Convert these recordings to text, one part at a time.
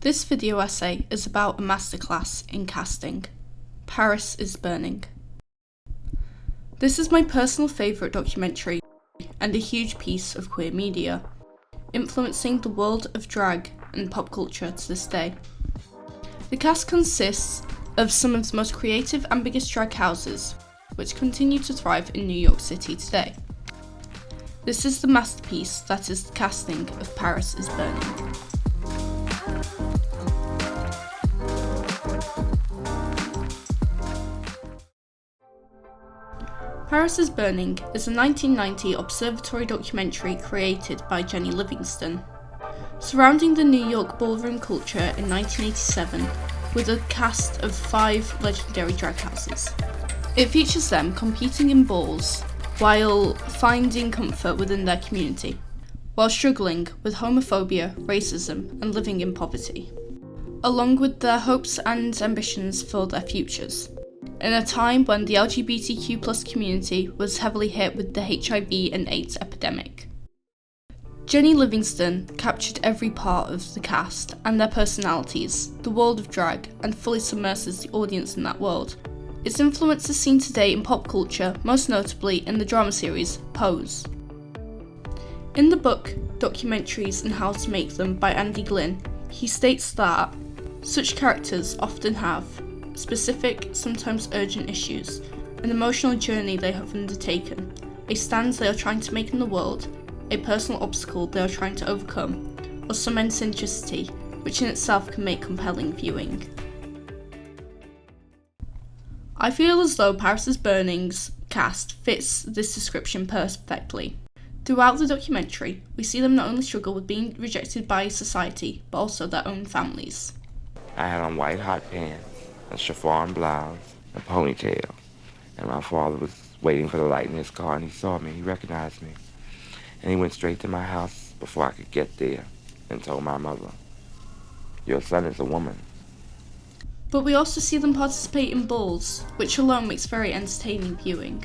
This video essay is about a masterclass in casting. Paris is Burning. This is my personal favourite documentary and a huge piece of queer media, influencing the world of drag and pop culture to this day. The cast consists of some of the most creative and biggest drag houses, which continue to thrive in New York City today. This is the masterpiece that is the casting of Paris is Burning. Paris is Burning is a 1990 observatory documentary created by Jenny Livingston, surrounding the New York ballroom culture in 1987 with a cast of 5 legendary drag houses. It features them competing in balls while finding comfort within their community, while struggling with homophobia, racism, and living in poverty, along with their hopes and ambitions for their futures, in a time when the LGBTQ+ community was heavily hit with the HIV and AIDS epidemic. Jenny Livingston captured every part of the cast and their personalities, the world of drag, and fully submerses the audience in that world. Its influence is seen today in pop culture, most notably in the drama series Pose. In the book Documentaries and How to Make Them by Andy Glynn, he states that such characters often have specific, sometimes urgent issues, an emotional journey they have undertaken, a stand they are trying to make in the world, a personal obstacle they are trying to overcome, or some eccentricity, which in itself can make compelling viewing. I feel as though Paris is Burning's cast fits this description perfectly. Throughout the documentary, we see them not only struggle with being rejected by society, but also their own families. I had on white hot pants, a chiffon blouse, a ponytail, and my father was waiting for the light in his car, and he saw me, he recognized me, and he went straight to my house before I could get there and told my mother, "Your son is a woman." But we also see them participate in balls, which alone makes very entertaining viewing.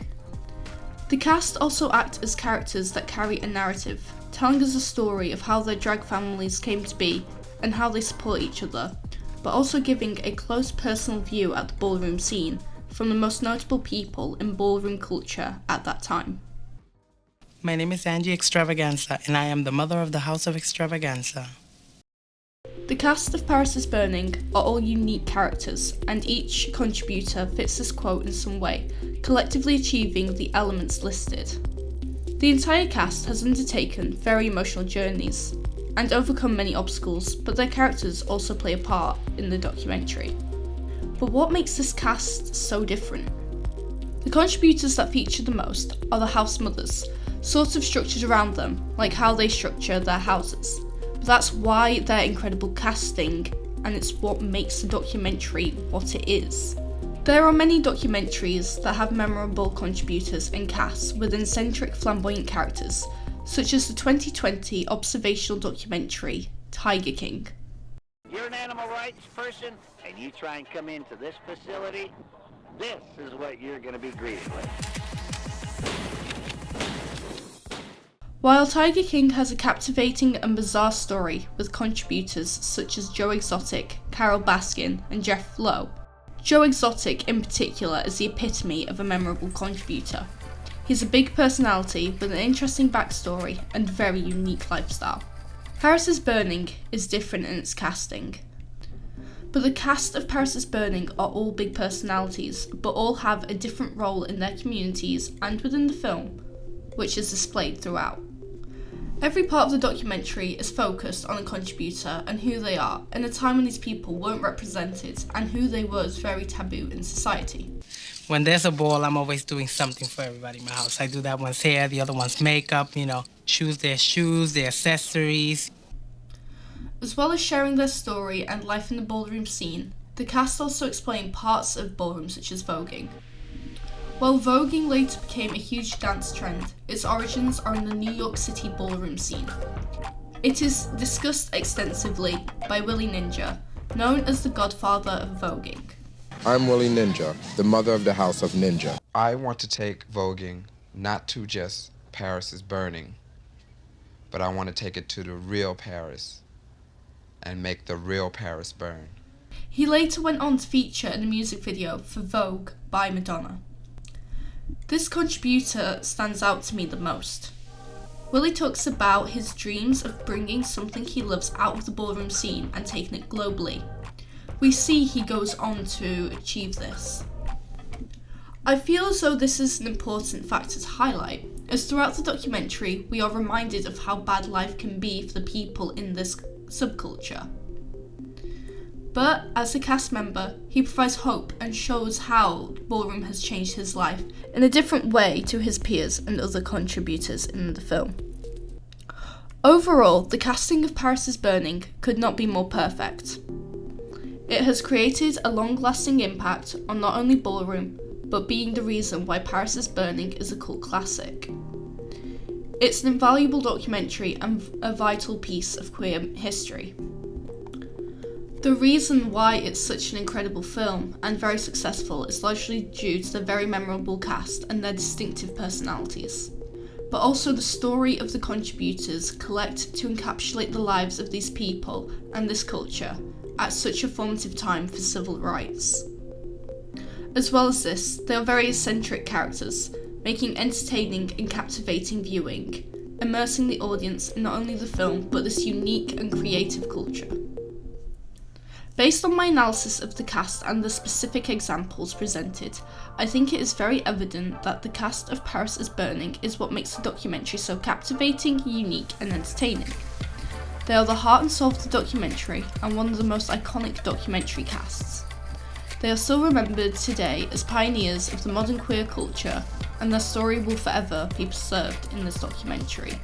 The cast also act as characters that carry a narrative, telling us a story of how their drag families came to be and how they support each other, but also giving a close personal view at the ballroom scene from the most notable people in ballroom culture at that time. My name is Angie Extravaganza, and I am the mother of the House of Extravaganza. The cast of Paris is Burning are all unique characters, and each contributor fits this quote in some way, collectively achieving the elements listed. The entire cast has undertaken very emotional journeys and overcome many obstacles, but their characters also play a part in the documentary. But what makes this cast so different? The contributors that feature the most are the house mothers, sort of structured around them, like how they structure their houses. But that's why they're incredible casting, and it's what makes the documentary what it is. There are many documentaries that have memorable contributors and casts with eccentric, flamboyant characters, such as the 2020 observational documentary Tiger King. You're an animal rights person, and you try and come into this facility, this is what you're going to be greeted with. While Tiger King has a captivating and bizarre story with contributors such as Joe Exotic, Carol Baskin, and Jeff Lowe, Joe Exotic in particular is the epitome of a memorable contributor. He's a big personality with an interesting backstory and very unique lifestyle. Paris is Burning is different in its casting. But the cast of Paris is Burning are all big personalities, but all have a different role in their communities and within the film, which is displayed throughout. Every part of the documentary is focused on a contributor and who they are, in a time when these people weren't represented and who they were is very taboo in society. When there's a ball, I'm always doing something for everybody in my house. I do that one's hair, the other one's makeup, choose their shoes, their accessories. As well as sharing their story and life in the ballroom scene, the cast also explain parts of ballroom such as voguing. While voguing later became a huge dance trend, its origins are in the New York City ballroom scene. It is discussed extensively by Willie Ninja, known as the godfather of voguing. I'm Willie Ninja, the mother of the House of Ninja. I want to take voguing not to just Paris is Burning, but I want to take it to the real Paris and make the real Paris burn. He later went on to feature in a music video for Vogue by Madonna. This contributor stands out to me the most. Willie talks about his dreams of bringing something he loves out of the ballroom scene and taking it globally. We see he goes on to achieve this. I feel as though this is an important factor to highlight, as throughout the documentary we are reminded of how bad life can be for the people in this subculture. But as a cast member, he provides hope and shows how ballroom has changed his life in a different way to his peers and other contributors in the film. Overall, the casting of Paris is Burning could not be more perfect. It has created a long-lasting impact on not only ballroom, but being the reason why Paris is Burning is a cult classic. It's an invaluable documentary and a vital piece of queer history. The reason why it's such an incredible film and very successful is largely due to the very memorable cast and their distinctive personalities, but also the story of the contributors collect to encapsulate the lives of these people and this culture at such a formative time for civil rights. As well as this, they are very eccentric characters, making entertaining and captivating viewing, immersing the audience in not only the film but this unique and creative culture. Based on my analysis of the cast and the specific examples presented, I think it is very evident that the cast of Paris is Burning is what makes the documentary so captivating, unique and entertaining. They are the heart and soul of the documentary and one of the most iconic documentary casts. They are still remembered today as pioneers of the modern queer culture, and their story will forever be preserved in this documentary.